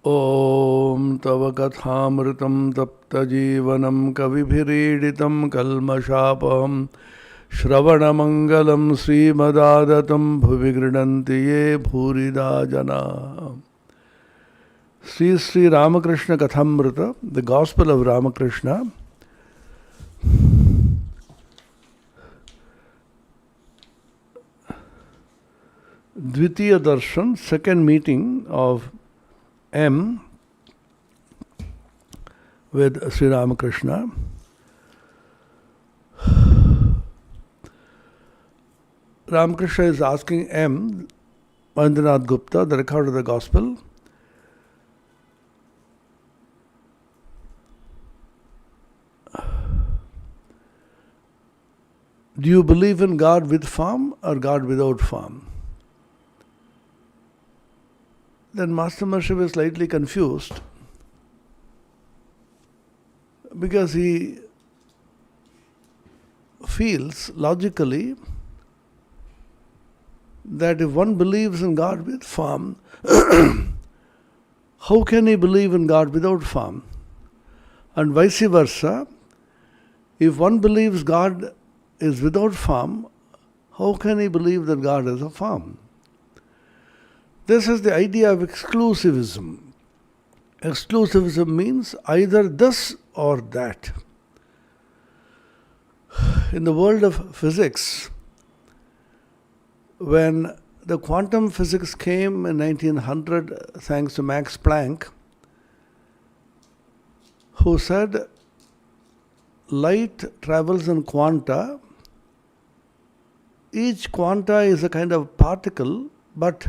ॐ तव कथामृतं तप्तजीवनं कविभिरीडितं कल्मषापहं श्रवणमङ्गलं श्रीमदादतं भुवि गृह्णन्ति ये भूरिदा जनाः। Sri Ramakrishna Kathamrita, the Gospel of Ramakrishna, Dvitiya Darshan, second meeting of M with Sri Ramakrishna. Ramakrishna is asking M, Mahendranath Gupta, the record of the Gospel, do you believe in God with form or God without form? Then Master Maharshi was slightly confused because he feels logically that if one believes in God with form, how can he believe in God without form? And vice versa, if one believes God is without form, how can he believe that God is a form? This is the idea of exclusivism. Exclusivism means either this or that. In the world of physics, when the quantum physics came in 1900, thanks to Max Planck, who said light travels in quanta. Each quanta is a kind of particle, but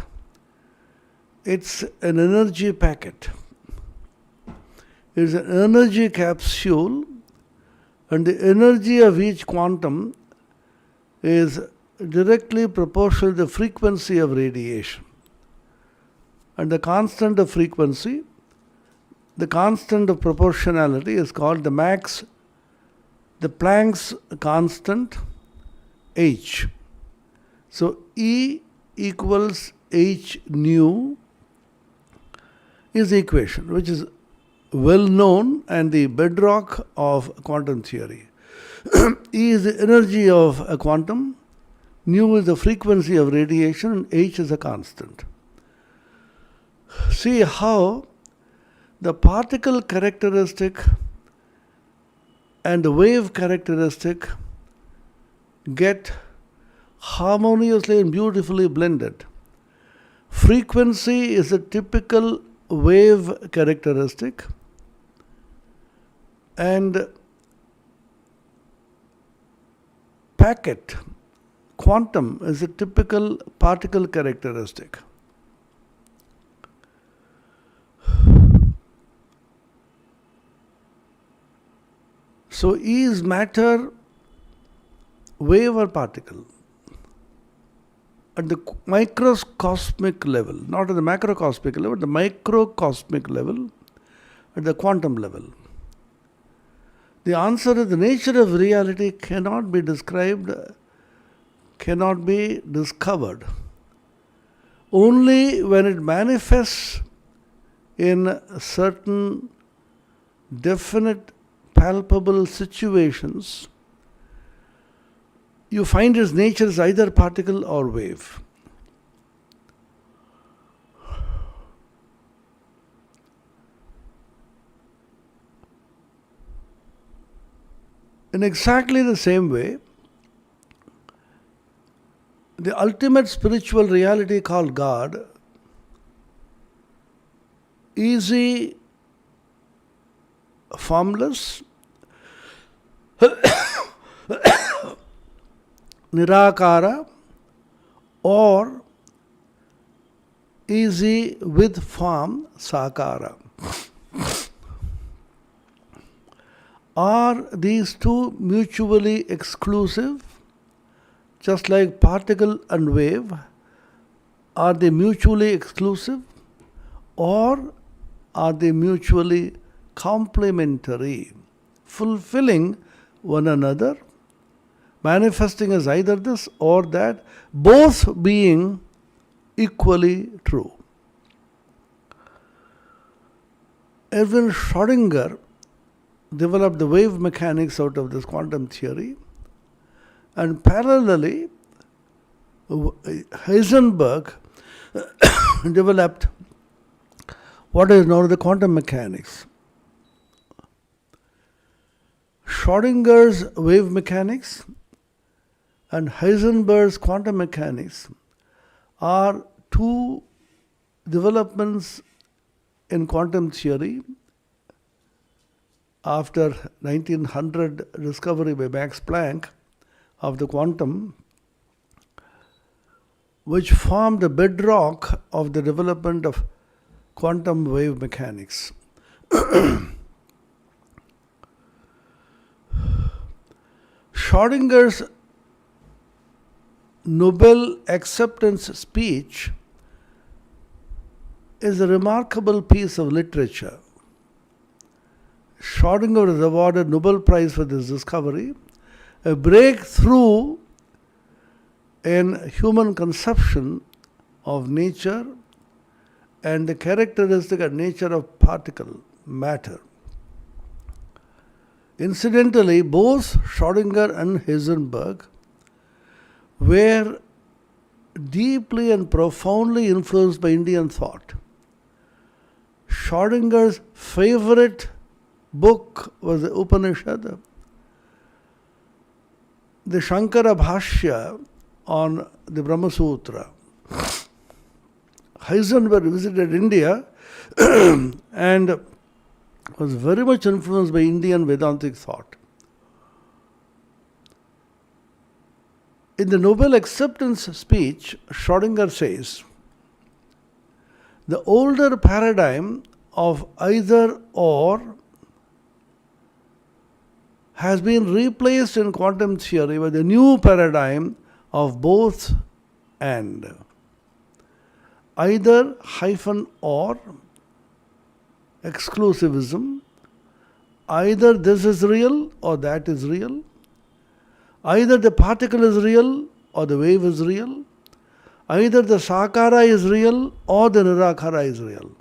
it's an energy packet. It's an energy capsule, and the energy of each quantum is directly proportional to the frequency of radiation. And the constant of frequency, the constant of proportionality is called the Planck's constant H. So E equals H nu is the equation, which is well known and the bedrock of quantum theory. E is the energy of a quantum, nu is the frequency of radiation, and H is a constant. See how the particle characteristic and the wave characteristic get harmoniously and beautifully blended. Frequency is a typical wave characteristic, and packet, quantum, is a typical particle characteristic. So E is matter, wave or particle. At the microcosmic level, not at the macrocosmic level, at the microcosmic level, at the quantum level. The answer is the nature of reality cannot be described, cannot be discovered. Only when it manifests in certain definite, palpable situations, you find its nature is either particle or wave. In exactly the same way, the ultimate spiritual reality called God, easy, formless, nirakara, or easy with form, sakara. Are these two mutually exclusive? Just like particle and wave, are they mutually exclusive, or are they mutually complementary, fulfilling one another, manifesting as either this or that, both being equally true? Erwin Schrödinger developed the wave mechanics out of this quantum theory, and parallelly, Heisenberg developed what is known as the quantum mechanics. Schrödinger's wave mechanics and Heisenberg's quantum mechanics are two developments in quantum theory after 1900 discovery by Max Planck of the quantum, which formed the bedrock of the development of quantum wave mechanics. Schrödinger's Nobel acceptance speech is a remarkable piece of literature. Schrödinger was awarded Nobel Prize for this discovery, a breakthrough in human conception of nature and the characteristic and nature of particle matter. Incidentally, both Schrödinger and Heisenberg were deeply and profoundly influenced by Indian thought. Schrödinger's favorite book was the Upanishad, the Shankara Bhashya on the Brahma Sutra. Heisenberg visited India and was very much influenced by Indian Vedantic thought. In the Nobel acceptance speech, Schrödinger says, the older paradigm of either or has been replaced in quantum theory by the new paradigm of both and. Either hyphen or, exclusivism, either this is real or that is real, either the particle is real or the wave is real, either the sakara is real or the nirakara is real.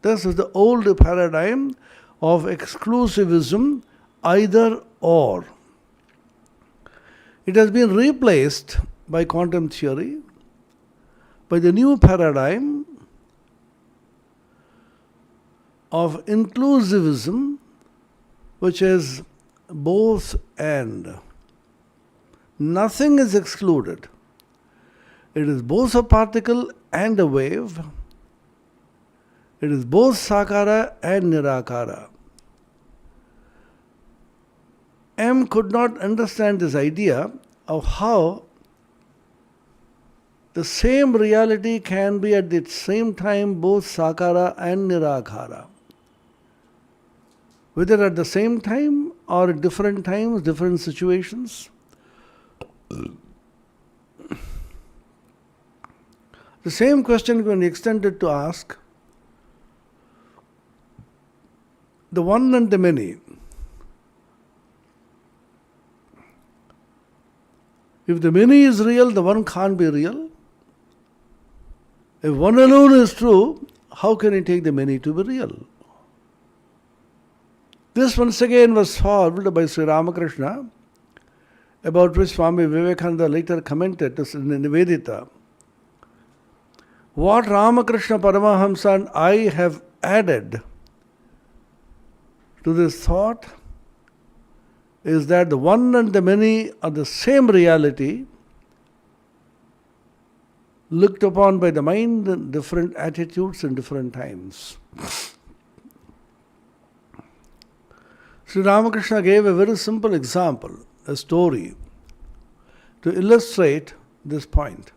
This is the old paradigm of exclusivism, either or. It has been replaced by quantum theory, by the new paradigm of inclusivism, which is both and. Nothing is excluded. It is both a particle and a wave. It is both sakara and nirakara. M could not understand this idea of how the same reality can be at the same time both sakara and nirakara. Whether at the same time or at different times, different situations. The same question can be extended to ask the one and the many. If the many is real, the one can't be real. If one alone is true, how can you take the many to be real? This once again was solved by Sri Ramakrishna, about which Swami Vivekananda later commented in Nivedita. What Ramakrishna Paramahamsa and I have added to this thought is that the one and the many are the same reality, looked upon by the mind in different attitudes and different times. Sri Ramakrishna gave a very simple example, a story, to illustrate this point.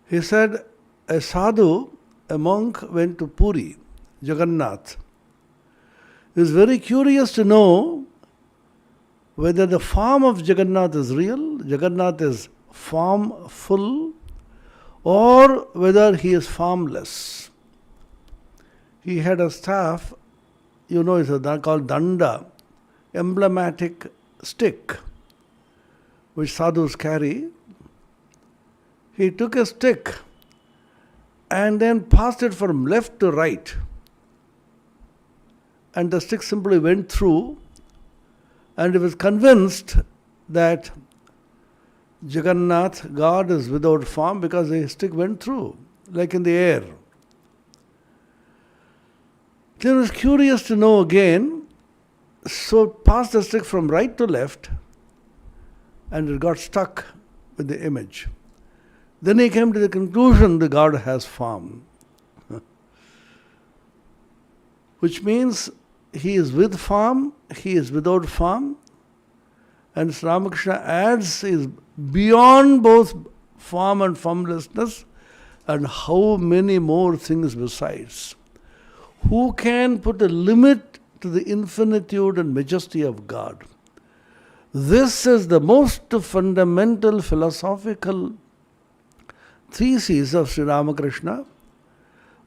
He said, a sadhu, a monk, went to Puri, Jagannath. He was very curious to know whether the form of Jagannath is real, Jagannath is formful, or whether he is formless. He had a staff, it's called danda, emblematic stick, which sadhus carry. He took a stick and then passed it from left to right. and the stick simply went through, and he was convinced that Jagannath, God, is without form because the stick went through, like in the air. Then he was curious to know again, so passed the stick from right to left, and it got stuck with the image. Then he came to the conclusion that God has form, which means he is with form, he is without form, and Sri Ramakrishna adds is beyond both form and formlessness, and how many more things besides. Who can put a limit to the infinitude and majesty of God? This is the most fundamental philosophical thesis of Sri Ramakrishna,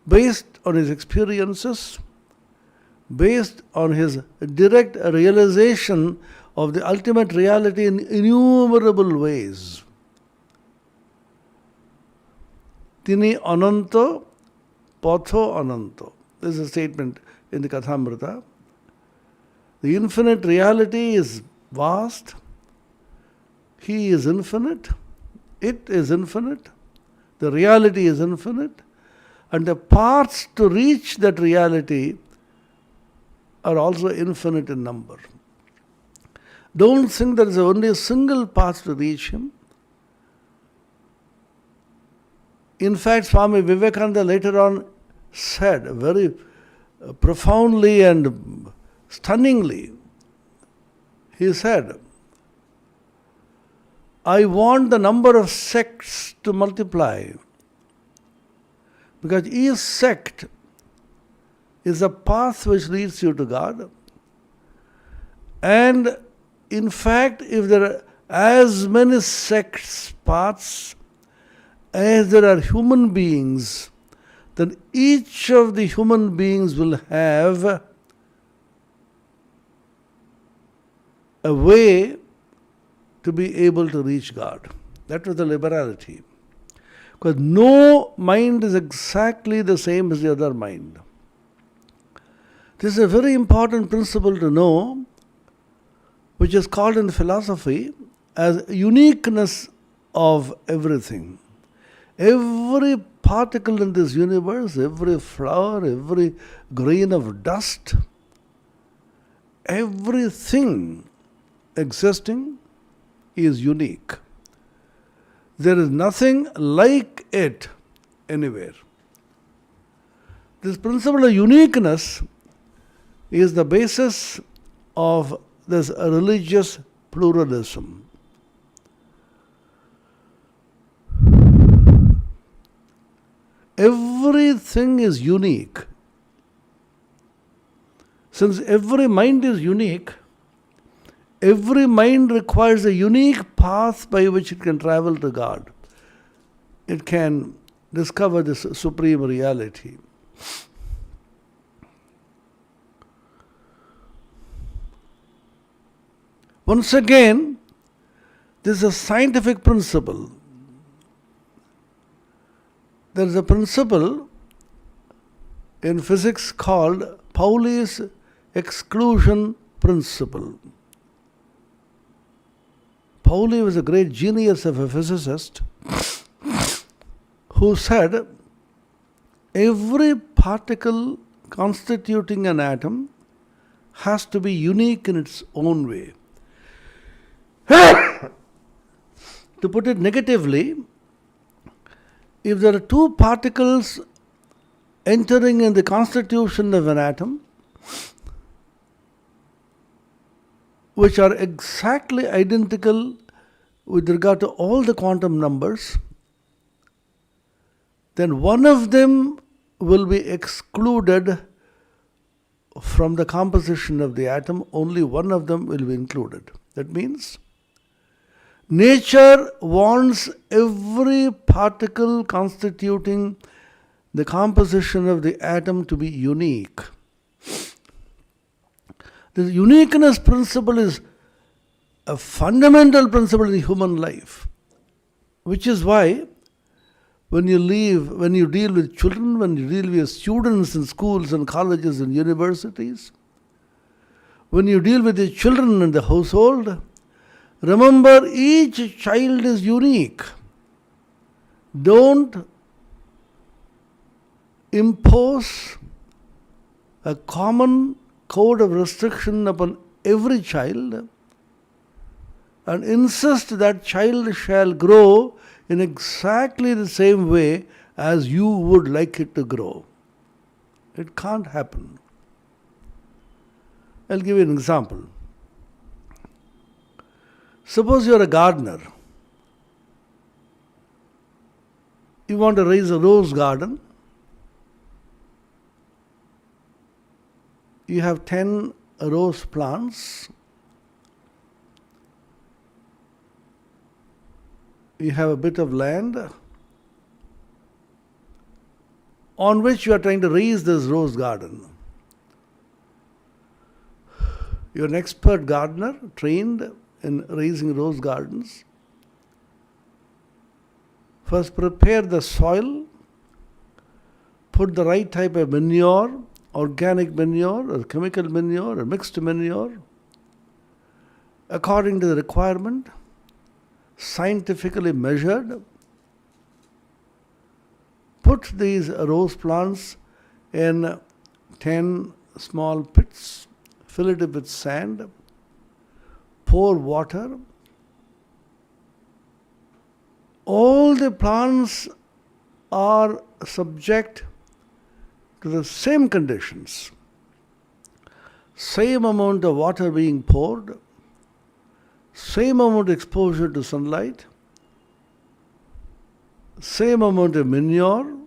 based on his experiences, based on his direct realization of the ultimate reality in innumerable ways. Tini ananto, patho ananto. This is a statement in the Kathamrita. The infinite reality is vast. He is infinite. It is infinite. The reality is infinite. And the paths to reach that reality are also infinite in number. Don't think there is only a single path to reach him. In fact, Swami Vivekananda later on said very profoundly and stunningly, he said, I want the number of sects to multiply, because each sect is a path which leads you to God. And in fact, if there are as many sects, paths, as there are human beings, then each of the human beings will have a way to be able to reach God. That was the liberality. Because no mind is exactly the same as the other mind. This is a very important principle to know, which is called in philosophy as uniqueness of everything. Every particle in this universe, every flower, every grain of dust, everything existing is unique. There is nothing like it anywhere. This principle of uniqueness is the basis of this religious pluralism. Everything is unique. Since every mind is unique, every mind requires a unique path by which it can travel to God. It can discover this supreme reality. Once again, this is a scientific principle. There is a principle in physics called Pauli's exclusion principle. Pauli was a great genius of a physicist who said every particle constituting an atom has to be unique in its own way. To put it negatively, if there are two particles entering in the constitution of an atom, which are exactly identical with regard to all the quantum numbers, then one of them will be excluded from the composition of the atom, only one of them will be included. That means nature wants every particle constituting the composition of the atom to be unique. The uniqueness principle is a fundamental principle in human life, which is why when you deal with children, when you deal with students in schools and colleges and universities, When you deal with the children in the household, remember each child is unique. Don't impose a common code of restriction upon every child and insist that child shall grow in exactly the same way as you would like it to grow. It can't happen. I'll give you an example. Suppose you're a gardener. You want to raise a rose garden. You have 10 rose plants. You have a bit of land on which you are trying to raise this rose garden. You're an expert gardener, trained in raising rose gardens. First, prepare the soil, put the right type of manure, organic manure or chemical manure or mixed manure, according to the requirement, scientifically measured. Put these rose plants in 10 small pits, fill it with sand, pour water. All the plants are subject to the same conditions. Same amount of water being poured, same amount of exposure to sunlight, same amount of manure,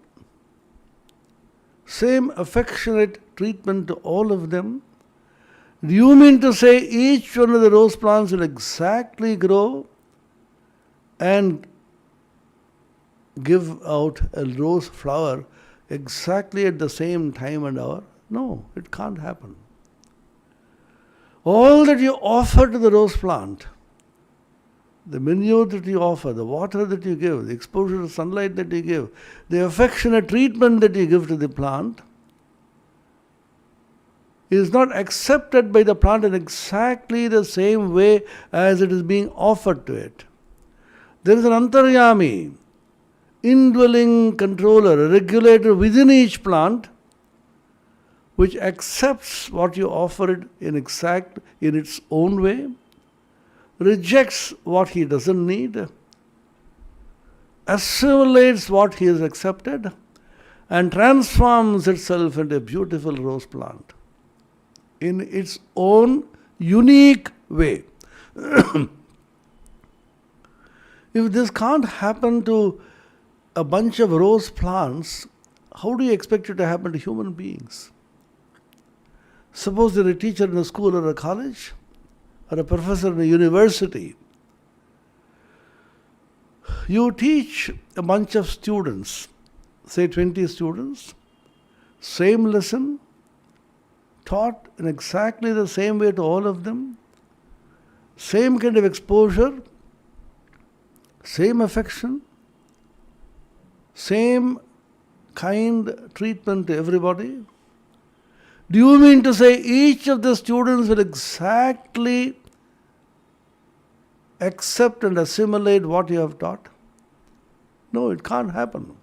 same affectionate treatment to all of them. Do you mean to say each one of the rose plants will exactly grow and give out a rose flower exactly at the same time and hour? No, it can't happen. All that you offer to the rose plant, the manure that you offer, the water that you give, the exposure to sunlight that you give, the affectionate treatment that you give to the plant, is not accepted by the plant in exactly the same way as it is being offered to it. There is an antaryami, indwelling controller, a regulator within each plant, which accepts what you offer it in its own way, rejects what he doesn't need, assimilates what he has accepted, and transforms itself into a beautiful rose plant in its own unique way. If this can't happen to a bunch of rose plants, how do you expect it to happen to human beings? Suppose you're a teacher in a school or a college, or a professor in a university. You teach a bunch of students, say 20 students, same lesson, taught in exactly the same way to all of them, same kind of exposure, same affection, same kind treatment to everybody. Do you mean to say each of the students will exactly accept and assimilate what you have taught? No, it can't happen.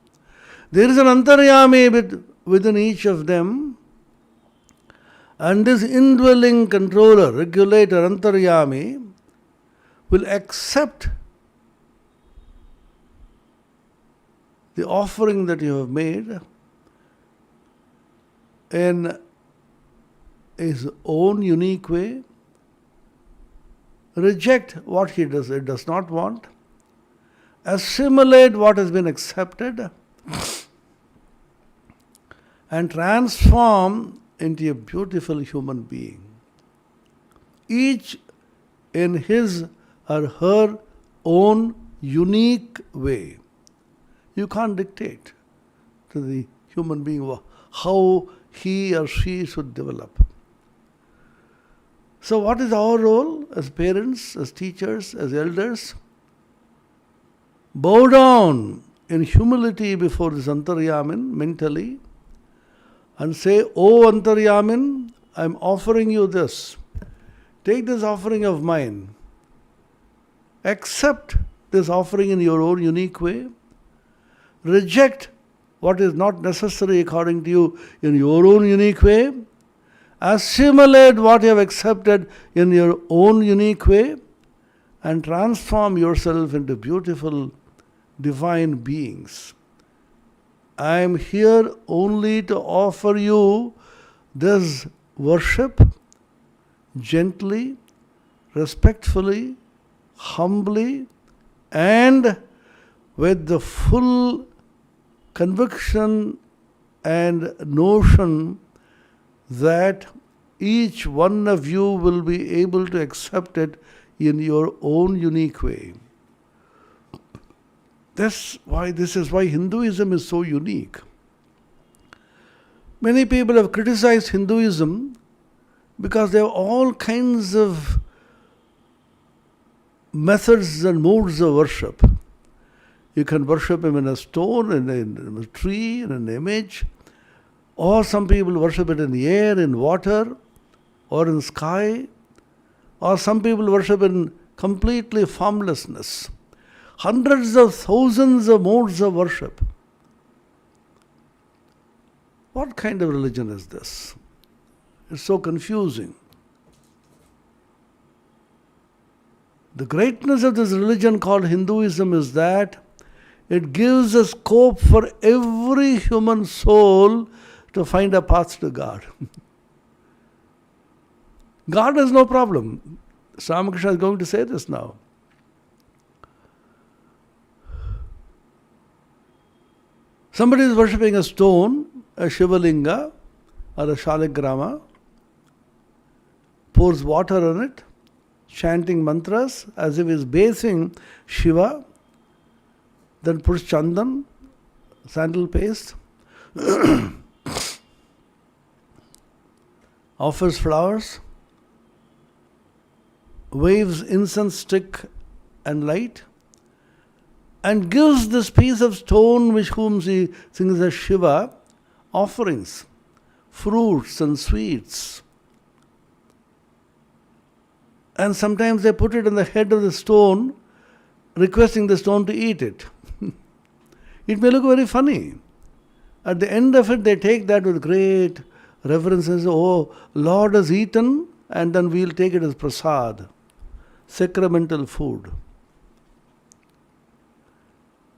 There is an antaryami within each of them, and this indwelling controller, regulator, antaryami, will accept the offering that you have made in his own unique way, reject what it does not want, assimilate what has been accepted, and transform into a beautiful human being. Each in his or her own unique way. You can't dictate to the human being how he or she should develop. So what is our role as parents, as teachers, as elders? Bow down in humility before this Antaryamin mentally and say, "Oh Antaryamin, I am offering you this. take this offering of mine, accept this offering in your own unique way, reject what is not necessary according to you in your own unique way, assimilate what you have accepted in your own unique way, and transform yourself into beautiful, divine beings. I am here only to offer you this worship gently, respectfully, humbly, and with the full conviction and notion that each one of you will be able to accept it in your own unique way. This is why Hinduism is so unique. Many people have criticized Hinduism because they have all kinds of methods and modes of worship. You can worship him in a stone, in a tree, in an image, or some people worship it in the air, in water, or in sky, or some people worship in completely formlessness. Hundreds of thousands of modes of worship. What kind of religion is this? It's so confusing. The greatness of this religion called Hinduism is that it gives a scope for every human soul to find a path to God. God has no problem. Ramakrishna is going to say this now. Somebody is worshipping a stone, a Shivalinga or a Shaligrama, pours water on it, chanting mantras as if he is bathing Shiva, then puts chandan, sandal paste, offers flowers, waves incense stick and light, and gives this piece of stone which whom he thinks as Shiva offerings, fruits and sweets. And sometimes they put it on the head of the stone, requesting the stone to eat it. It may look very funny. At the end of it, they take that with great reverence and say, oh, Lord has eaten, and then we'll take it as prasad, sacramental food.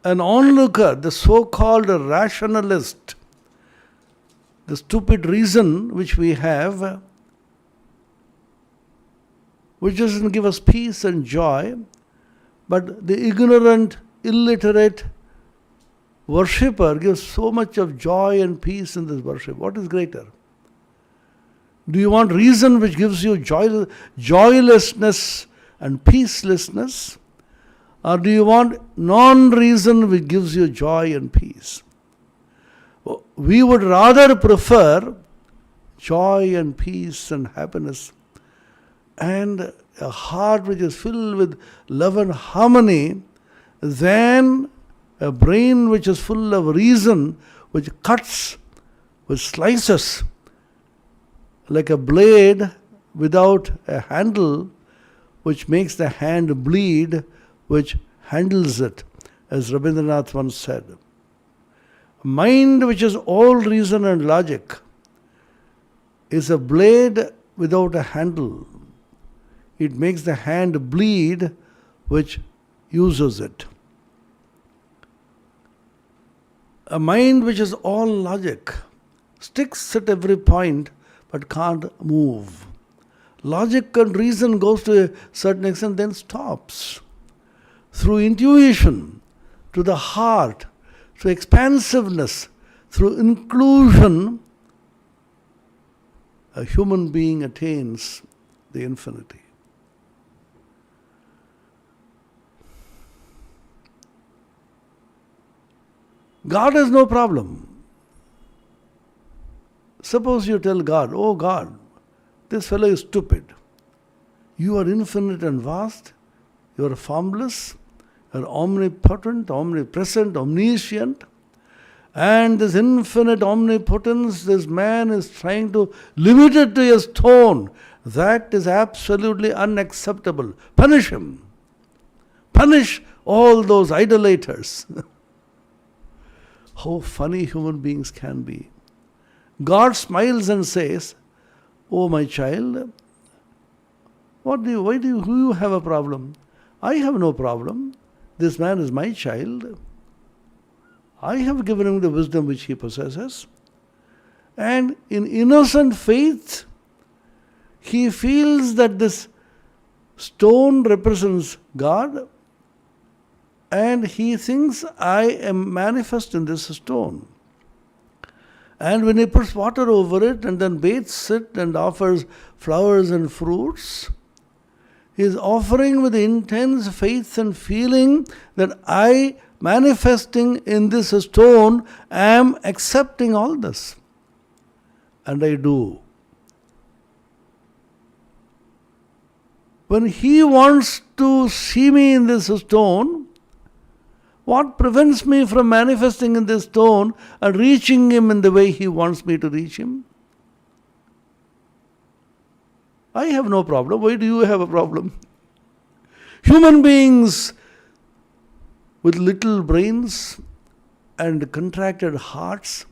An onlooker, the so-called rationalist, the stupid reason which we have, which doesn't give us peace and joy, but the ignorant, illiterate worshipper gives so much of joy and peace in this worship. What is greater? Do you want reason which gives you joylessness and peacelessness? Or do you want non-reason which gives you joy and peace? We would rather prefer joy and peace and happiness and a heart which is filled with love and harmony than a brain which is full of reason, which cuts, which slices like a blade without a handle, which makes the hand bleed, which handles it, as Rabindranath once said. A mind which is all reason and logic is a blade without a handle. It makes the hand bleed, which uses it. A mind which is all logic sticks at every point but can't move. Logic and reason goes to a certain extent, then stops. Through intuition, to the heart, through expansiveness, through inclusion, a human being attains the infinity. God has no problem. Suppose you tell God, oh God, this fellow is stupid. You are infinite and vast. You are formless. You are omnipotent, omnipresent, omniscient. And this infinite omnipotence, this man is trying to limit it to a stone. That is absolutely unacceptable. Punish him. Punish all those idolaters. How funny human beings can be. God smiles and says, "Oh, my child, why do you have a problem? I have no problem. This man is my child. I have given him the wisdom which he possesses." And in innocent faith, he feels that this stone represents God, and he thinks, "I am manifest in this stone." And when he puts water over it and then bathes it and offers flowers and fruits, he is offering with intense faith and feeling that I, manifesting in this stone, am accepting all this. And I do. When he wants to see me in this stone, what prevents me from manifesting in this stone and reaching him in the way he wants me to reach him? I have no problem. Why do you have a problem? Human beings with little brains and contracted hearts,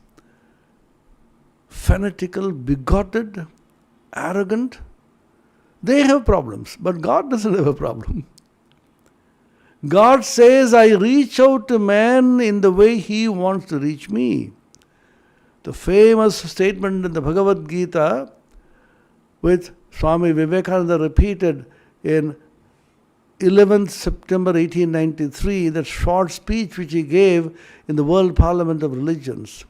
fanatical, bigoted, arrogant, they have problems. But God doesn't have a problem. God says, I reach out to man in the way he wants to reach me. The famous statement in the Bhagavad Gita, which Swami Vivekananda repeated in 11th September 1893, that short speech which he gave in the World Parliament of Religions.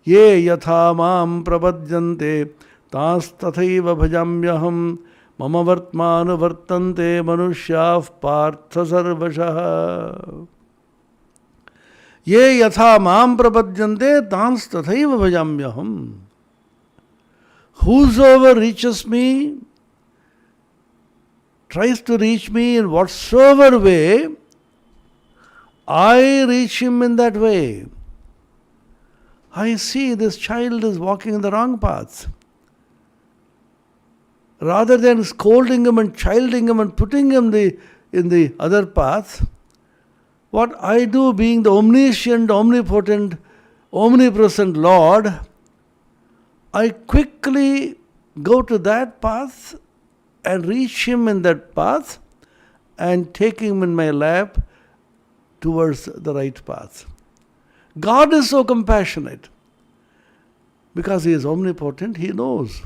Ye yatha mam prapadyante tas tathaiva bhajamyaham mama vartmanu vartante manushyav partha sarvashah. Ye yatha mam prapadyante tas tathaiva bhajamyaham. Whosoever reaches me, tries to reach me in whatsoever way, I reach him in that way. I see this child is walking in the wrong path. Rather than scolding him and chiding him and putting him in the other path, what I do, being the omniscient, omnipotent, omnipresent Lord, I quickly go to that path and reach him in that path and take him in my lap towards the right path. God is so compassionate because he is omnipotent, he knows.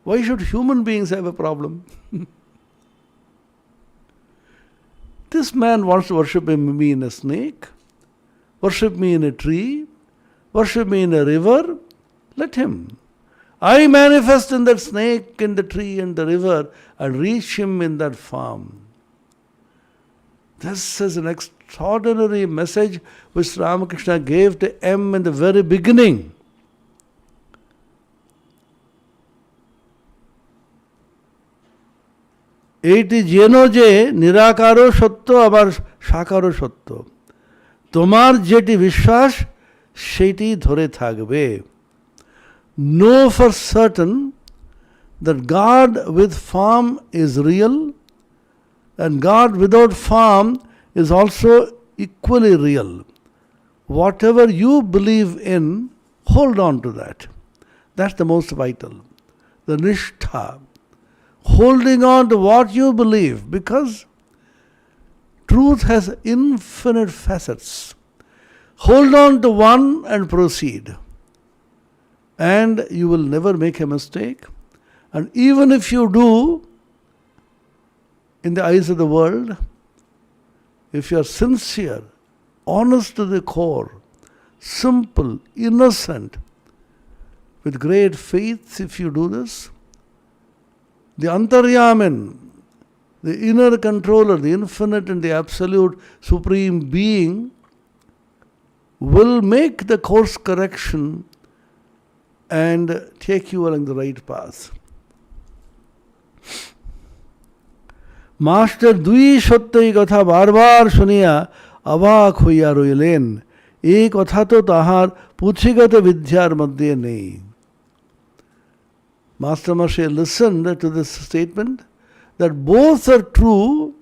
Why should human beings have a problem? This man wants to worship me in a snake, worship me in a tree, worship me in a river. Let him. I manifest in that snake, in the tree, and the river, and reach him in that form. This is an extraordinary message which Ramakrishna gave to M in the very beginning. এইটি জেনো যে নিরাকারও সত্য আবার সাকারও সত্য, তোমার যেটি বিশ্বাস সেটি ধরে থাকবে. Know for certain that God with form is real and God without form is also equally real. Whatever you believe in, hold on to that. That's the most vital. The nishtha. Holding on to what you believe, because truth has infinite facets. Hold on to one and proceed. And you will never make a mistake. And even if you do, in the eyes of the world, if you are sincere, honest to the core, simple, innocent, with great faith, if you do this, the Antaryamin, the inner controller, the infinite and the absolute supreme being, will make the course correction and take you along the right path. Master দুই সত্যই কথা বারবার শুনিয়া অবাক হইয়া রইলেন। এই কথা তো তাহার পুঁথিগত বিদ্যার মধ্যে নেই. Master Moshe listened to this statement that both are true,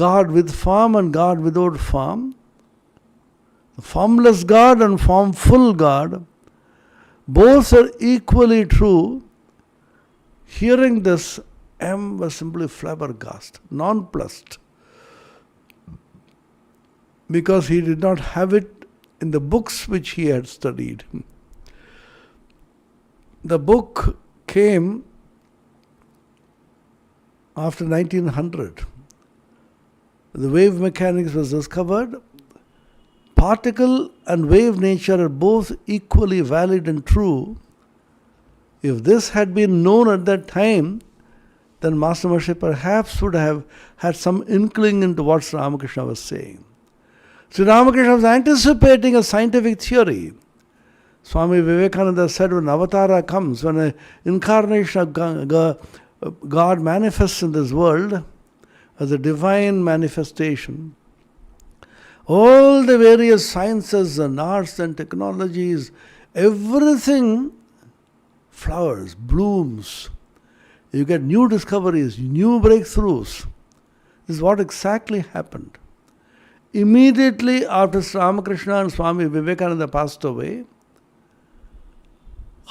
God with form and God without form, formless God and formful God, both are equally true. Hearing this, M was simply flabbergasted, nonplussed, because he did not have it in the books which he had studied. The book came after 1900. The wave mechanics was discovered. Particle and wave nature are both equally valid and true. If this had been known at that time, then Master Moshe perhaps would have had some inkling into what Sri Ramakrishna was saying. Sri Ramakrishna was anticipating a scientific theory. Swami Vivekananda said when Avatara comes, when an incarnation of God manifests in this world as a divine manifestation, all the various sciences and arts and technologies, everything flowers, blooms. You get new discoveries, new breakthroughs. This is what exactly happened. Immediately after Sri Ramakrishna and Swami Vivekananda passed away,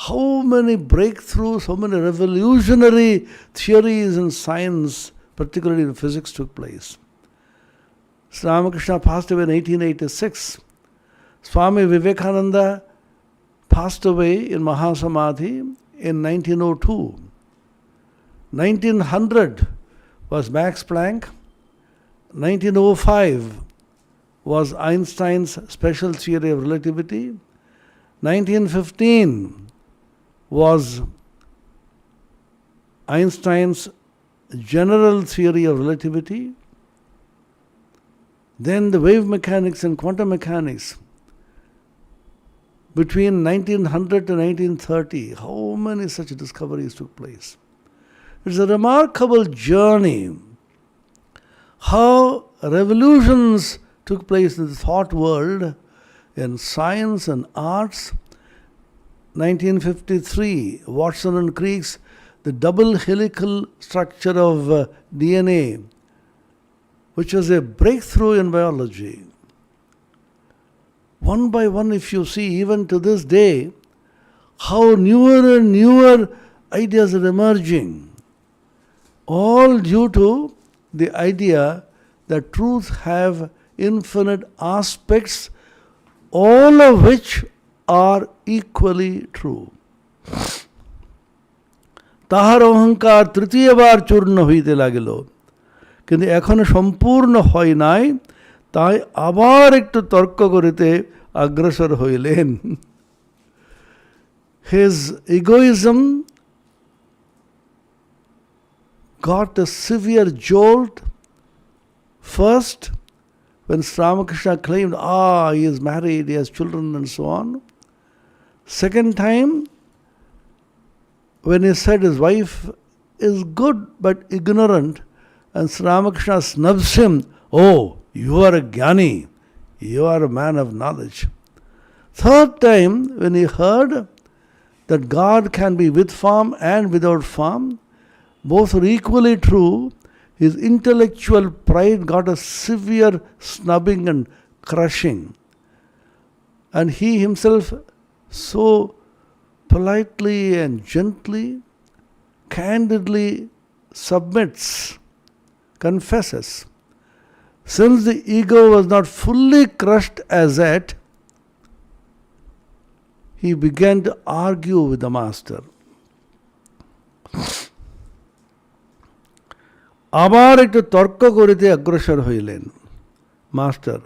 how many breakthroughs, how many revolutionary theories in science, particularly in physics, took place. Sri Ramakrishna passed away in 1886. Swami Vivekananda passed away in Mahasamadhi in 1902. 1900 was Max Planck. 1905 was Einstein's special theory of relativity. 1915 was Einstein's general theory of relativity. Then the wave mechanics and quantum mechanics. Between 1900 to 1930, how many such discoveries took place? It's a remarkable journey. How revolutions took place in the thought world, in science and arts. 1953, Watson and Crick's the double helical structure of DNA, which was a breakthrough in biology. One by one, if you see, even to this day, how newer and newer ideas are emerging, all due to the idea that truth have infinite aspects, all of which are equally true. তাহার অহংকার তৃতীয়বার চূর্ণ হইতে লাগিল, কিন্তু এখনো সম্পূর্ণ হয় নাই, তাই আবার একটু তর্ক করিতে অগ্রসর হইলেন. His egoism got a severe jolt first when Sri Ramakrishna claimed, he is married, he has children and so on. Second time, when he said his wife is good but ignorant, and Sri Ramakrishna snubs him, you are a Jnani, you are a man of knowledge. Third time, when he heard that God can be with form and without form, both are equally true, his intellectual pride got a severe snubbing and crushing. And he himself so politely and gently, candidly submits, confesses. Since the ego was not fully crushed as yet, he began to argue with the master. আবার একটু তর্ক করিতে অগ্রসর হইলেন. Master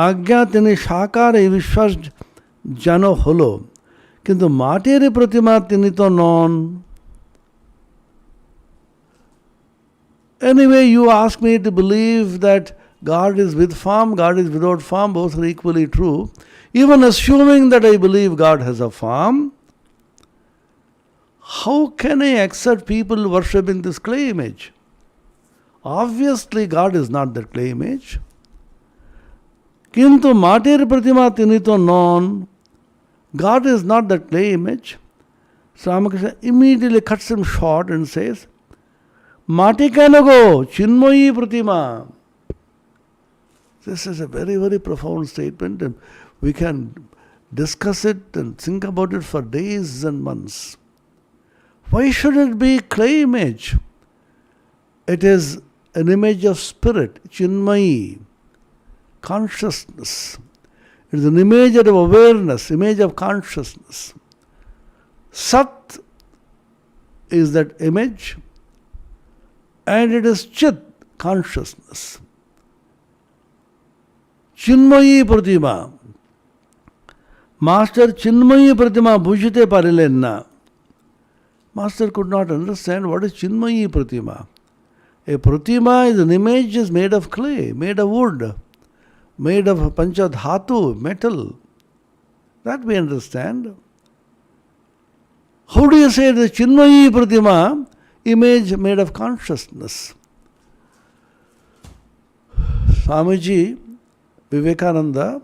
আজ্ঞা, তিনি সাকার এই বিশ্বাস যেন হলো, কিন্তু মাটির প্রতিমা তিনি তো নন. Anyway, you ask me to believe that God is with form, God is without form, both are equally true. Even assuming that I believe God has a form, how can I accept people worshipping this clay image? Obviously, God is not that clay image. Kintu matir pratima tinito non. God is not that clay image. So Ramakrishna immediately cuts him short and says, Mati kanago, chinmoyi pratima. This is a very, very profound statement, and we can discuss it and think about it for days and months. Why should it be clay image? It is an image of spirit, chinmayi, consciousness. It is an image of awareness, image of consciousness. Sat is that image, and it is Chit, consciousness. Chinmayi Pratima. Master Chinmayi Pratima bujite parilenna. Master could not understand what is Chinmayi Pratima. A Pratima is an image is made of clay, made of wood, made of panchadhatu, metal. That we understand. How do you say the Chinmayi Pratima, image made of consciousness? Swamiji Vivekananda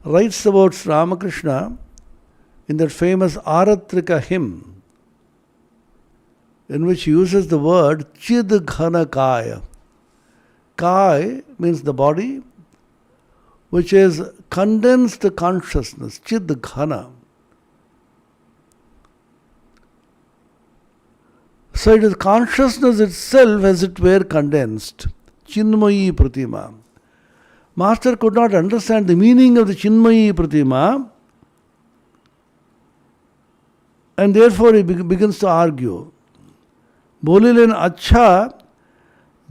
writes about Ramakrishna in that famous Aratrika hymn, in which he uses the word Chid Ghana Kaya. Kai means the body, which is condensed consciousness, Chid Ghana. So it is consciousness itself as it were condensed. Chinmayi Pratima. Master could not understand the meaning of the Chinmayi Pratima, and therefore he begins to argue. Bolilen acha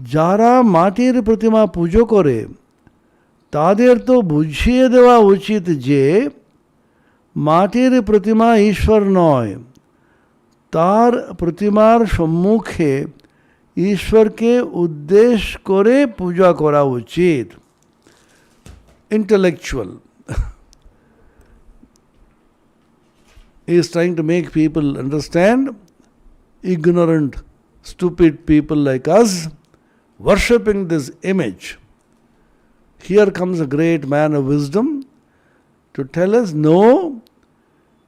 jara matir pratima pujo kore tader to bujhiye dewa uchit je matir pratima ishwar noy তার প্রতিমার সম্মুখে ঈশ্বরকে উদ্দেশ্য করে পূজা করা উচিত. Intellectual. He is trying to make people understand, ignorant, stupid people like us, worshipping this image. Here comes a great man of wisdom to tell us, no,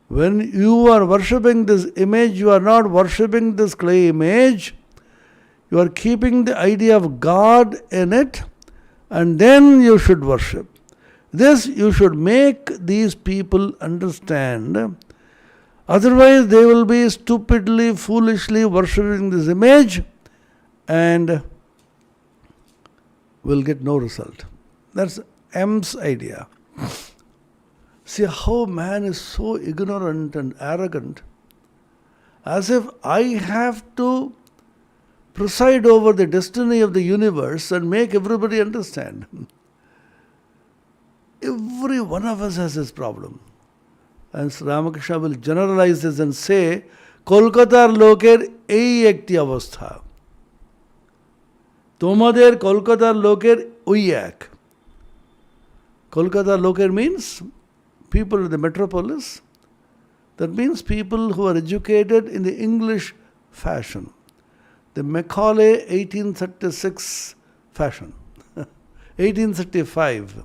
when you are worshipping this image, you are not worshipping this clay image. You are keeping the idea of God in it, and then you should worship. This you should make these people understand. Otherwise, they will be stupidly, foolishly worshipping this image and will get no result. That's M's idea. See how man is so ignorant and arrogant, as if I have to preside over the destiny of the universe and make everybody understand. Every one of us has this problem. And Sri Ramakrishna will generalize this and say, Kolkatar loker ei ekti avastha. Tomader Kolkatar loker oi ek. Kolkatar loker means people in the metropolis. That means people who are educated in the English fashion. The Macaulay 1836 fashion. 1835.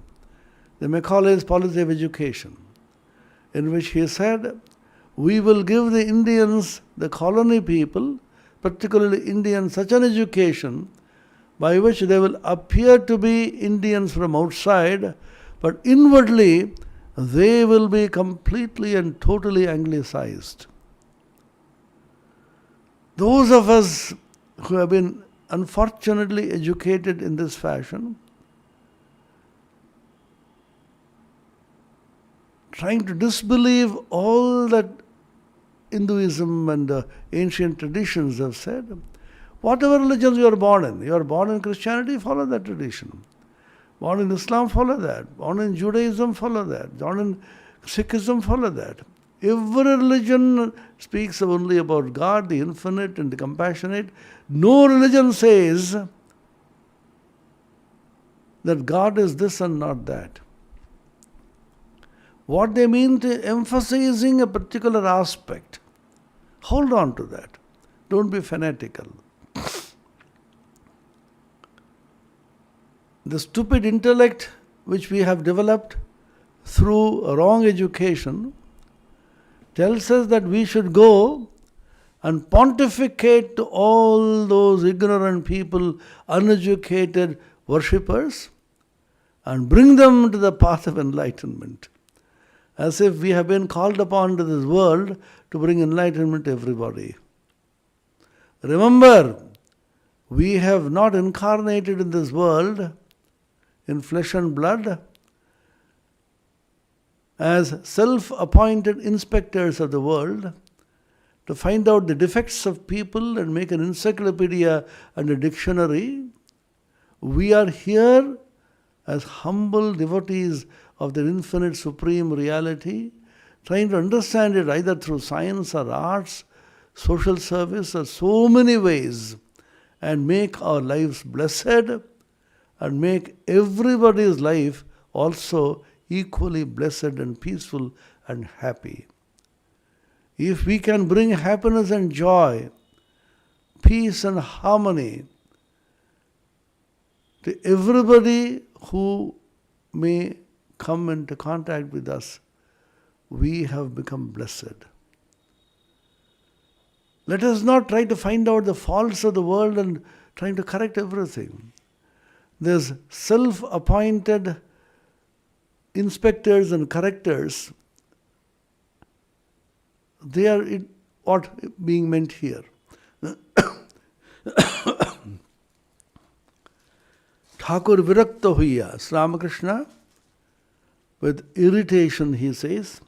The Macaulay's policy of education, in which he said, we will give the Indians, the colony people, particularly Indians, such an education by which they will appear to be Indians from outside, but inwardly they will be completely and totally anglicized. Those of us who have been unfortunately educated in this fashion, trying to disbelieve all that Hinduism and ancient traditions have said. Whatever religions you are born in Christianity, follow that tradition. Born in Islam, follow that. Born in Judaism, follow that. Born in Sikhism, follow that. Every religion speaks only about God, the infinite and the compassionate. No religion says that God is this and not that. What they mean to emphasizing a particular aspect. Hold on to that. Don't be fanatical. The stupid intellect which we have developed through a wrong education, tells us that we should go and pontificate to all those ignorant people, uneducated worshippers, and bring them to the path of enlightenment. As if we have been called upon to this world to bring enlightenment to everybody. Remember, we have not incarnated in this world in flesh and blood as self-appointed inspectors of the world to find out the defects of people and make an encyclopedia and a dictionary. We are here as humble devotees of the infinite supreme reality, trying to understand it either through science or arts, social service, or so many ways, and make our lives blessed and make everybody's life also equally blessed and peaceful and happy. If we can bring happiness and joy, peace and harmony to everybody who may come into contact with us, we have become blessed. Let us not try to find out the faults of the world and trying to correct everything. There's self-appointed inspectors and correctors. They are what being meant here. Thakur virakta huiya. Sri Ramakrishna, with irritation, he says,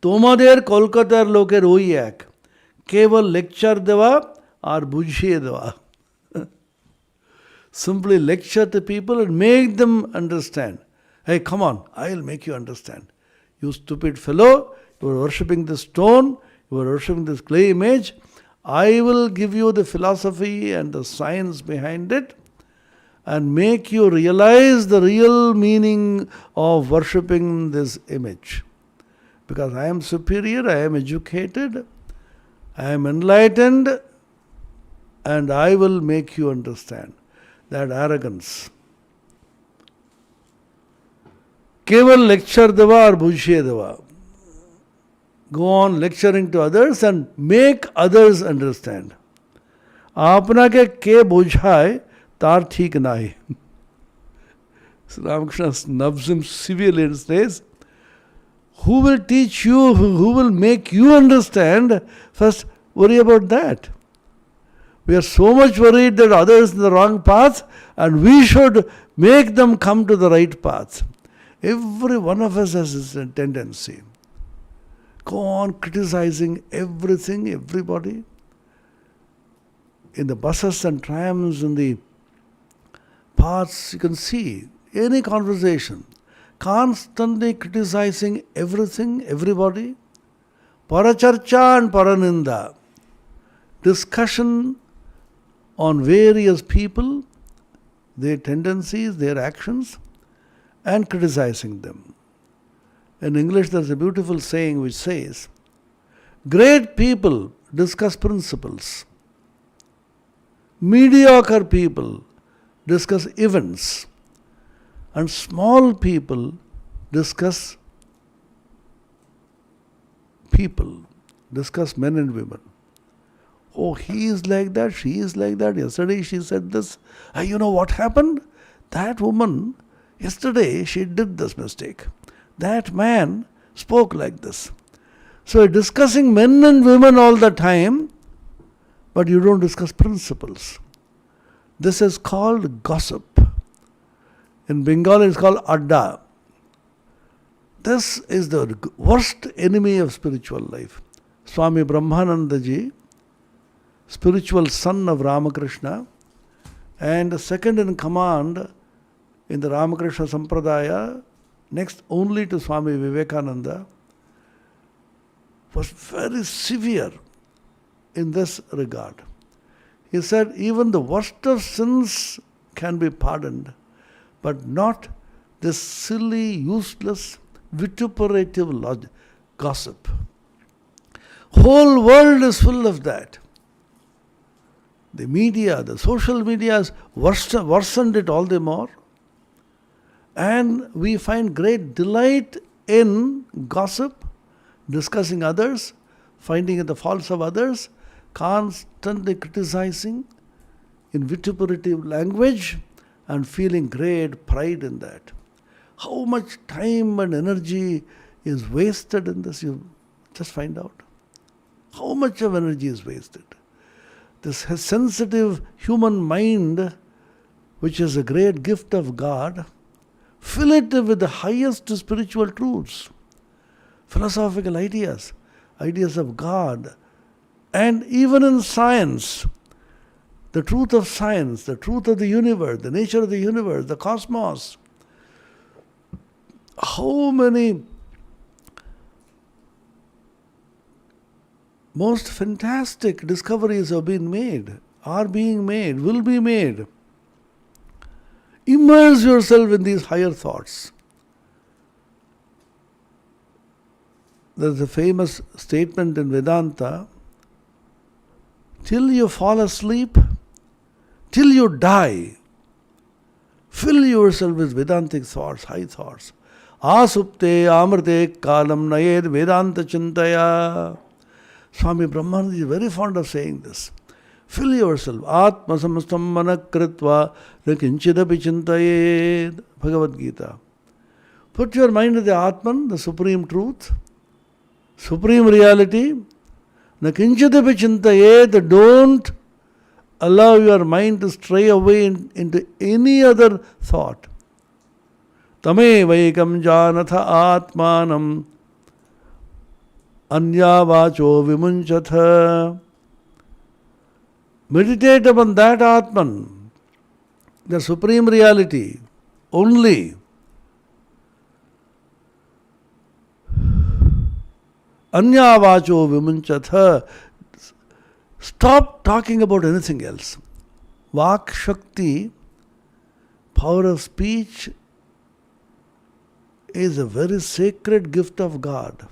Tomader Kolkatar loker hoiyak, keval lecture deva or bujhiye deva. Simply lecture the people and make them understand. Hey, come on, I'll make you understand. You stupid fellow, you are worshipping this stone, you are worshipping this clay image. I will give you the philosophy and the science behind it and make you realize the real meaning of worshipping this image. Because I am superior, I am educated, I am enlightened, and I will make you understand. That arrogance. Keval lecture deva or bujhiye deva. Go on lecturing to others and make others understand. Apna ke bujhaye tar theek nahi. Sri Ramakrishna snubs him severely and says, who will teach you, who will make you understand? First, worry about that. We are so much worried that others in the wrong path and we should make them come to the right path. Every one of us has this tendency. Go on criticizing everything, everybody. In the buses and trams, in the paths, you can see any conversation. Constantly criticizing everything, everybody. Paracharcha and paraninda. Discussion on various people, their tendencies, their actions, and criticizing them. In English, there's a beautiful saying which says, great people discuss principles. Mediocre people discuss events. And small people discuss people, discuss men and women. Oh, he is like that, she is like that. Yesterday she said this. You know what happened? That woman, yesterday she did this mistake. That man spoke like this. So discussing men and women all the time, but you don't discuss principles. This is called gossip. In Bengali it's called adda. This is the worst enemy of spiritual life. Swami Brahmananda ji, spiritual son of Ramakrishna, and second in command in the Ramakrishna Sampradaya, next only to Swami Vivekananda, was very severe in this regard. He said, even the worst of sins can be pardoned, but not this silly, useless, vituperative gossip. Whole world is full of that. The media, the social media has worsened it all the more. And we find great delight in gossip, discussing others, finding the faults of others, constantly criticizing in vituperative language, and feeling great pride in that. How much time and energy is wasted in this? You just find out. How much of energy is wasted? This sensitive human mind, which is a great gift of God, fill it with the highest spiritual truths, philosophical ideas, ideas of God, and even in science, the truth of science, the truth of the universe, the nature of the universe, the cosmos. How many most fantastic discoveries have been made, are being made, will be made. Immerse yourself in these higher thoughts. There's a famous statement in Vedanta: till you fall asleep, till you die, fill yourself with Vedantic thoughts, high thoughts. Asupte amrite kalam nayed Vedanta chintaya. Swami Brahmananda is very fond of saying this. Fill yourself. Atma samastam manakritva nakinchidapi chintayed. Bhagavad Gita. Put your mind in the Atman, the supreme truth, supreme reality. Nakinchidapi chintayed. Don't allow your mind to stray away into any other thought. Tame vaikam janatha atmanam anya vacho vimunchatha. Meditate upon that Atman, the supreme reality, only. Anya vacho vimunchatha. Stop talking about anything else. Vak Shakti, power of speech, is a very sacred gift of God.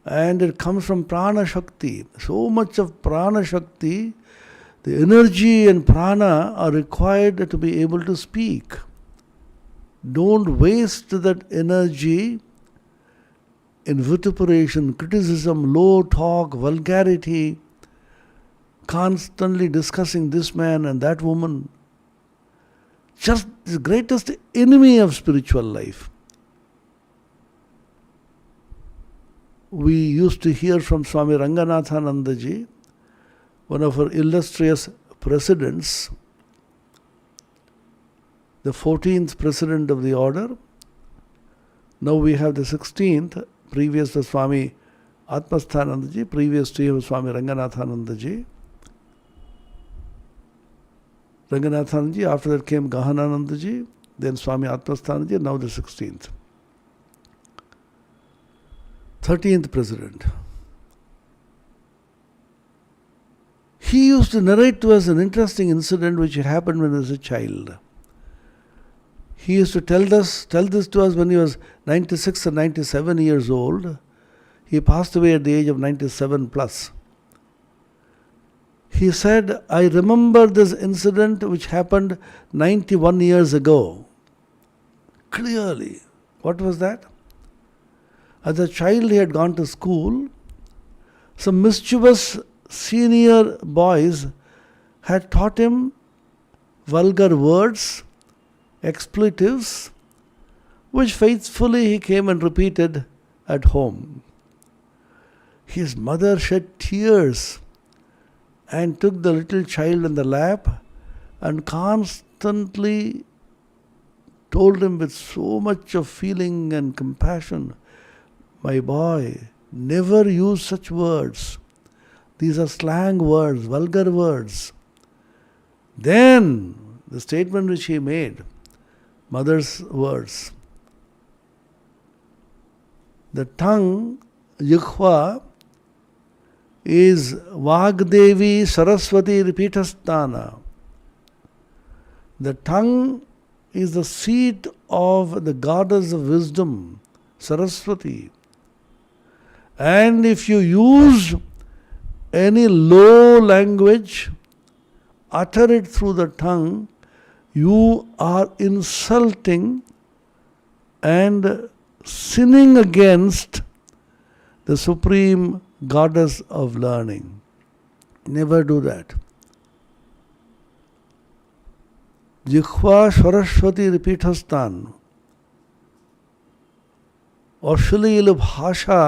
And it comes from Prana Shakti. So much of Prana Shakti, the energy and prana are required to be able to speak. Don't waste that energy in vituperation, criticism, low talk, vulgarity, constantly discussing this man and that woman. Just the greatest enemy of spiritual life. We used to hear from Swami Ranganathanandaji, one of our illustrious presidents, the 14th president of the order. Now we have the 16th, previous to Swami Atmasthanandaji, previous to him Swami Ranganathanandaji. Ranganathanandaji, after that came Gahananandaji, then Swami Atmasthanandaji, now the 16th. 13th president. He used to narrate to us an interesting incident which happened when he was a child. He used to tell this to us when he was 96 or 97 years old. He passed away at the age of 97 plus. He said, I remember this incident which happened 91 years ago. Clearly. What was that? As a child, he had gone to school. Some mischievous senior boys had taught him vulgar words, expletives, which faithfully he came and repeated at home. His mother shed tears and took the little child in the lap and constantly told him with so much of feeling and compassion, my boy, never use such words. These are slang words, vulgar words. Then, the statement which he made, mother's words. The tongue, Jikhva, is Vagdevi Saraswati Repeatasthana. The tongue is the seat of the goddess of wisdom, Saraswati. And if you use any low language, utter it through the tongue, you are insulting and sinning against the supreme goddess of learning. Never do that. Jikhva Saraswati Pithasthan. অশ্লীল ভাষা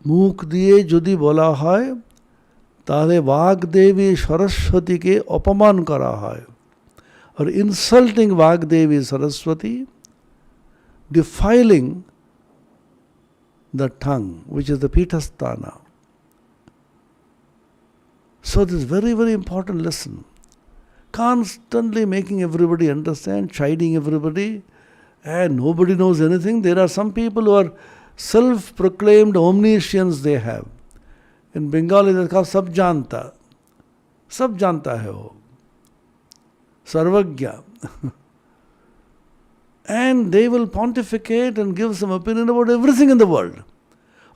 মুখ দিয়ে যদি বলা হয় তাহলে বাগদেবী সরস্বতীকে অপমান করা হয়। Or insulting Vagdevi Saraswati, defiling the tongue, which is the Pithasthana. So this is very, very important lesson. Constantly making everybody understand, chiding everybody, and nobody knows anything. There are some people who are self-proclaimed omniscience they have. In Bengali they call Sabjanta. Sabjanta hai wo. Sarvagya. And they will pontificate and give some opinion about everything in the world.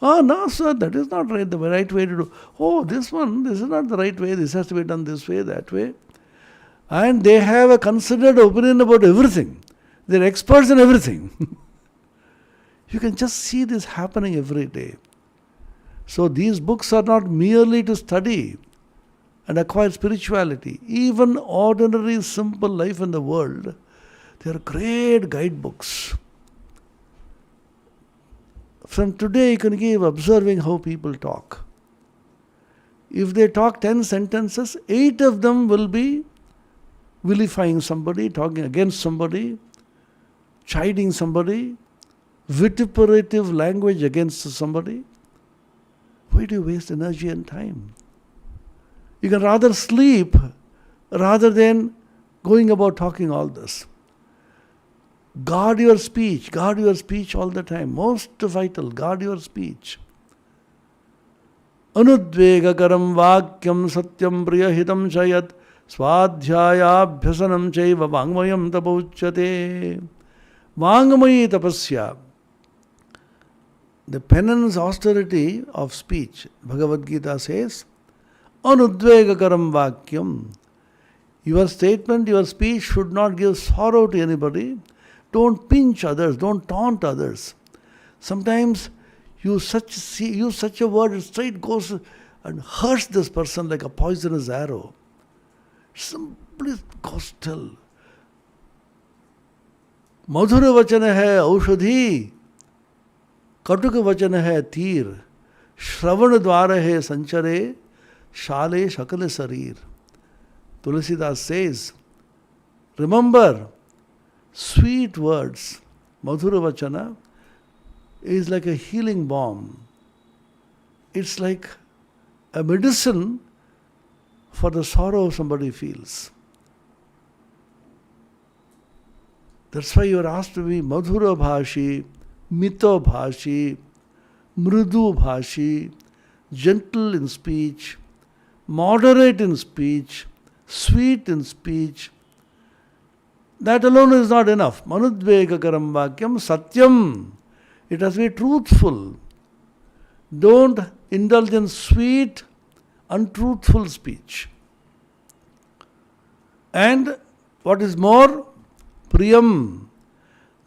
Oh, no, sir, that is not right, the right way to do. Oh, this is not the right way. This has to be done this way, that way. And they have a considered opinion about everything. They're experts in everything. You can just see this happening every day. So these books are not merely to study and acquire spirituality. Even ordinary, simple life in the world, they are great guidebooks. From today you can give observing how people talk. If they talk 10 sentences, 8 of them will be vilifying somebody, talking against somebody, chiding somebody, vituperative language against somebody. Why do you waste energy and time? You can rather sleep rather than going about talking all this. Guard your speech all the time. Most vital, guard your speech. Anudvegakaram vakyam satyam priyahitam chayat swadhyayabhyasanam chaiva vangmayam tapauchyate. Vangmayi tapasya. The penance austerity of speech, Bhagavad Gita says, Anudvegakaram vakyam. Your statement, your speech should not give sorrow to anybody. Don't pinch others, don't taunt others. Sometimes you use such a word, it straight goes and hurts this person like a poisonous arrow. Simply go still. Madhura vachana hai aushadhi, कटुक वचन है तीर, श्रवण द्वार है संचरे, शाले शकल शरीर. Tulsidas says, remember, sweet words, madhura vachana, is like a healing balm. It's like a medicine for the sorrow somebody feels. That's why you are asked to be madhura bhashi, mito bhashi, mrudu bhashi, gentle in speech, moderate in speech, sweet in speech. That alone is not enough. Manudvegakaram vakyam satyam. It has to be truthful. Don't indulge in sweet, untruthful speech. And what is more, priyam.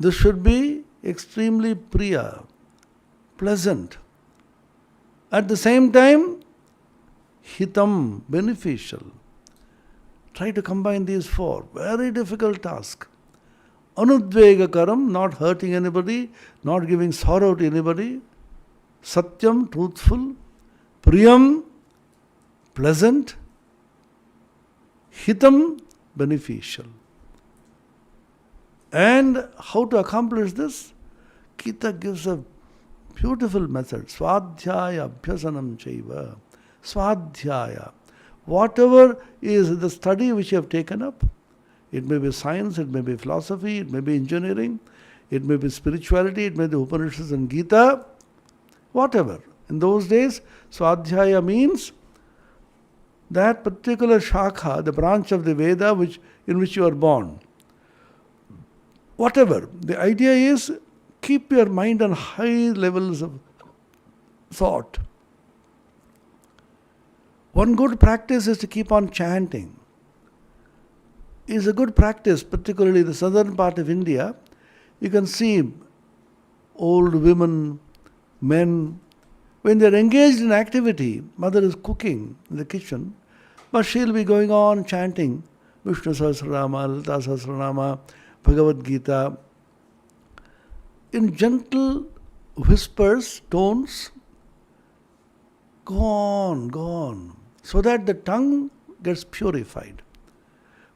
This should be extremely priya, pleasant. At the same time, hitam, beneficial. Try to combine these 4. Very difficult task. Anudvegakaram, not hurting anybody, not giving sorrow to anybody. Satyam, truthful. Priyam, pleasant. Hitam, beneficial. And how to accomplish this? Gita gives a beautiful method. Swadhyaya abhyasanam chaiva. Swadhyaya. Whatever is the study which you have taken up, it may be science, it may be philosophy, it may be engineering, it may be spirituality, it may be Upanishads and Gita, whatever. In those days, Swadhyaya means that particular shakha, the branch of the Veda in which you are born. Whatever. The idea is keep your mind on high levels of thought. One good practice is to keep on chanting. is a good practice, particularly in the southern part of India. You can see old women, men, when they're engaged in activity, mother is cooking in the kitchen, but she'll be going on chanting Vishnu Sahasranama, Lalita Sahasranama, Bhagavad Gita, in gentle whispers, tones, go on, so that the tongue gets purified.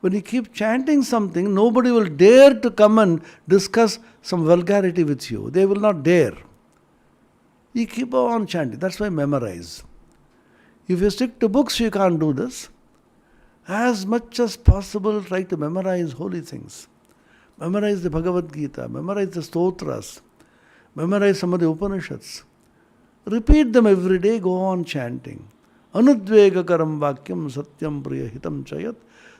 When you keep chanting something, nobody will dare to come and discuss some vulgarity with you. They will not dare. You keep on chanting. That's why memorize. If you stick to books, you can't do this. As much as possible, try to memorize holy things. Memorize the Bhagavad Gita, memorize the stotras, memorize some of the Upanishads. Repeat them every day, go on chanting. Anudvegakaram vakyam satyam priya hitam chayat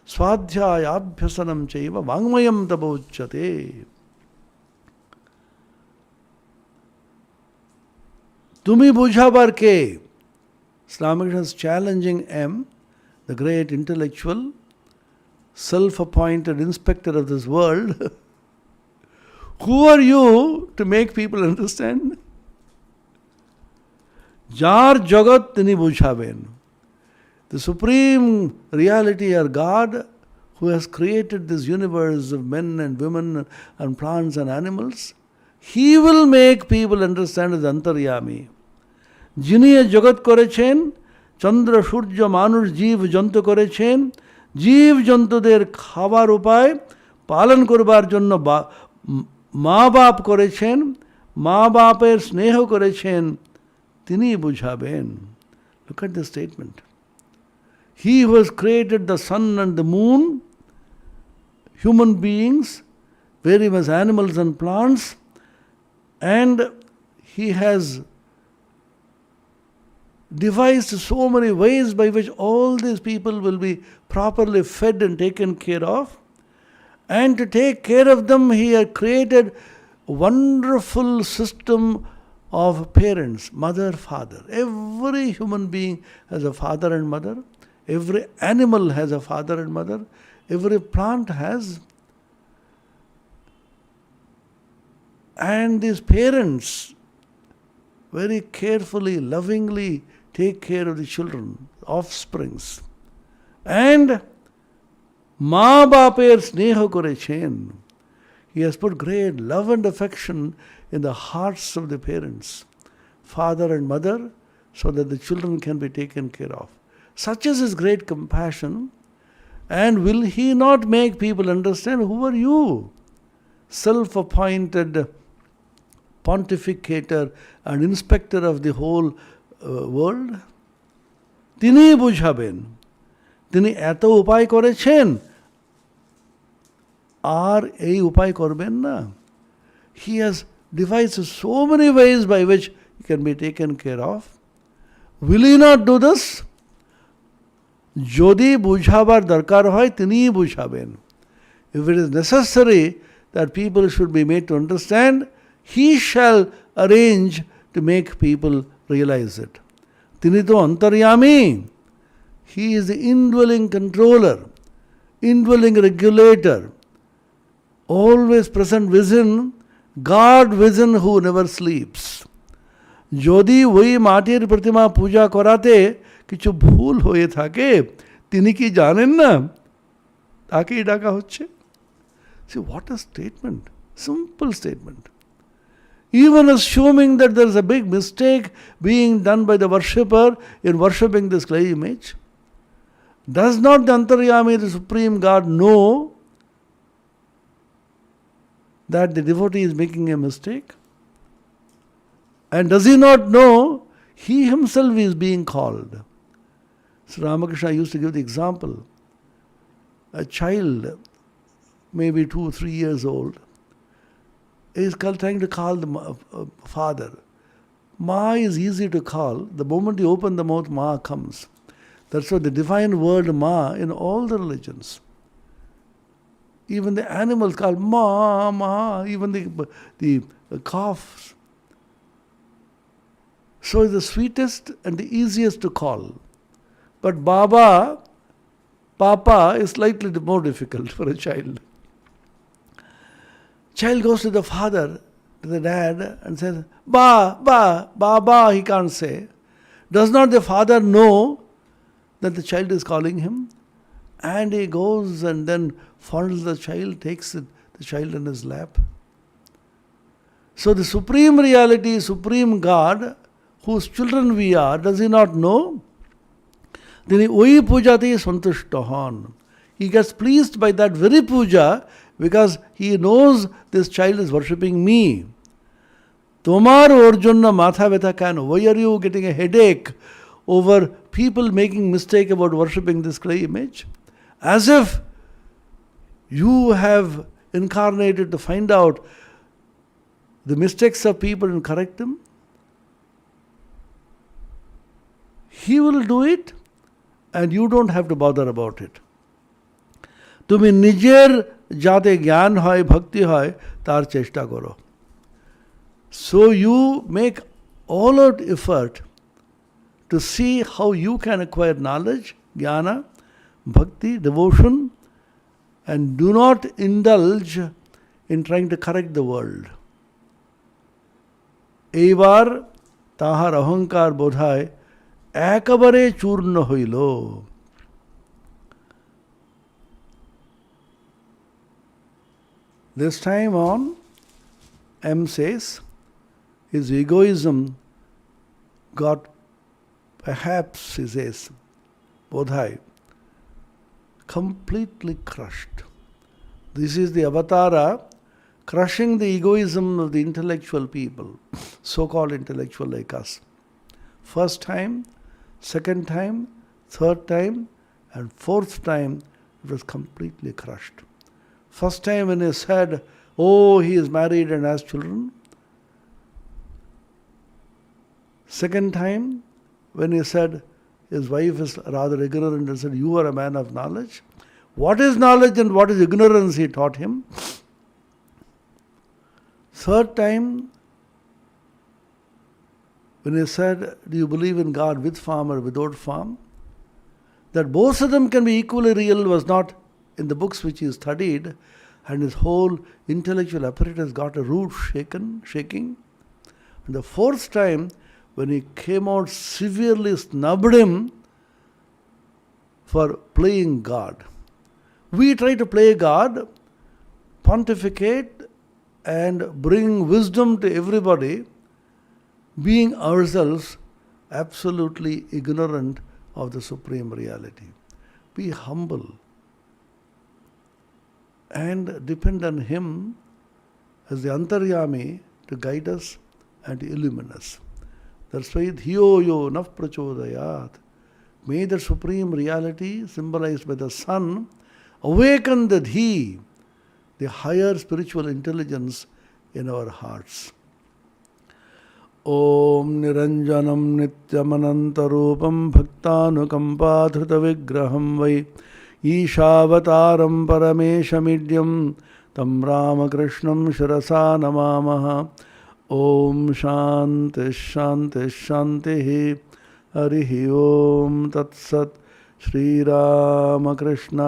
swadhyaya abhyasanam chaiva vangmayam tabauchyate. Tumi bujhabar ke. Ramakrishna is challenging M, the great intellectual, self-appointed inspector of this world. Who are you to make people understand? Jar jagat tini bujhaben. The supreme reality or God who has created this universe of men and women and plants and animals, He will make people understand as Antaryami. Jini jagat korechen, Chandra, Surya, Manush, Jeev, Jantu korechen, Jeev, Jantuder খাবার উপায় পালন করবার জন্য মা বাপ করেছেন, মা বাপের স্নেহ করেছেন, তিনি বুঝাবেন. Look at the statement. He who has created the sun and the moon, human beings, very much animals and plants, and He has devised so many ways by which all these people will be properly fed and taken care of. And to take care of them, He has created a wonderful system of parents, mother, father. Every human being has a father and mother. Every animal has a father and mother. Every plant has. And these parents very carefully, lovingly take care of the children, offsprings. And Ma Baper Sneha Korechen. He has put great love and affection in the hearts of the parents, father and mother, so that the children can be taken care of. Such is His great compassion. And will He not make people understand, who are you? Self-appointed pontificator and inspector of the whole world. তিনি বুঝাবেন, তিনি এত উপায় করেছেন, আর এই উপায় করবেন না. He has devised so many ways by which He can be taken care of. Will He not do this? যদি বুঝাবার দরকার হয়, তিনিই বুঝাবেন. If it is necessary that people should be made to understand, He shall arrange to make people realize it. Tini to antaryami. He is the indwelling controller, indwelling regulator, always present vision, God vision who never sleeps. যদি ওই মাটির প্রতিমা পূজা করাতে কিছু ভুল হয়ে থাকে, তিনি কি জানেন না তাকেই ডাকা হচ্ছে? See, what a statement. Simple statement. Even assuming that there is a big mistake being done by the worshipper in worshipping this clay image, does not the Antaryami, the Supreme God, know that the devotee is making a mistake? And does he not know he himself is being called? So Ramakrishna used to give the example. A child, maybe 2 or 3 years old, is trying to call the father. Ma is easy to call. The moment you open the mouth, Ma comes. That's why the divine word Ma in all the religions. Even the animals call Ma, Ma, even the calves. So it's the sweetest and the easiest to call. But Baba Papa is slightly more difficult for a child. Child goes to the father, to the dad, and says, Ba, he can't say. Does not the father know that the child is calling him? And he goes and then fondles the child, takes the child in his lap. So the Supreme Reality, Supreme God, whose children we are, does he not know? Then Oi pujati santushtahan. He gets pleased by that very puja because he knows this child is worshipping me. Tomar orjonna matha betha kano. Why are you getting a headache over people making mistake about worshipping this clay image? As if you have incarnated to find out the mistakes of people and correct them. He will do it and you don't have to bother about it. তুমি নিজের যাতে জ্ঞান হয়, ভক্তি হয়, তার চেষ্টা করো. So you make all out effort to see how you can acquire knowledge, jnana, bhakti, devotion, and do not indulge in trying to correct the world. এইবার তাহার অহংকার বোধহয় একেবারে চূর্ণ হইল. This time on, M says, his egoism got, perhaps he says, bodhai, completely crushed. This is the avatara crushing the egoism of the intellectual people, so-called intellectual like us. First time, second time, third time, and fourth time, it was completely crushed. First time when he said, oh, he is married and has children. Second time when he said his wife is rather ignorant and said, you are a man of knowledge. What is knowledge and what is ignorance, he taught him. Third time when he said, do you believe in God with farm or without farm? That both of them can be equally real was not in the books which he studied, and his whole intellectual apparatus got a root shaking. And the fourth time, when he came out, severely snubbed him for playing God. We try to play God, pontificate, and bring wisdom to everybody, being ourselves absolutely ignorant of the Supreme Reality. Be humble and depend on Him as the Antaryami to guide us and illumine us. That's why Dhiyo yo naf prachodayat. May the Supreme Reality, symbolized by the sun, awaken the Dhi, the higher spiritual intelligence in our hearts. Om Niranjanam Nityamanantarupam Bhaktanukampadhrita Vigraham Vai Ishavataram Parameshamidyam Tam Ramakrishnam Shirasa Namamaha. Om Shanti Shanti Shanti Harihi Om Tat Sat Shri Ramakrishna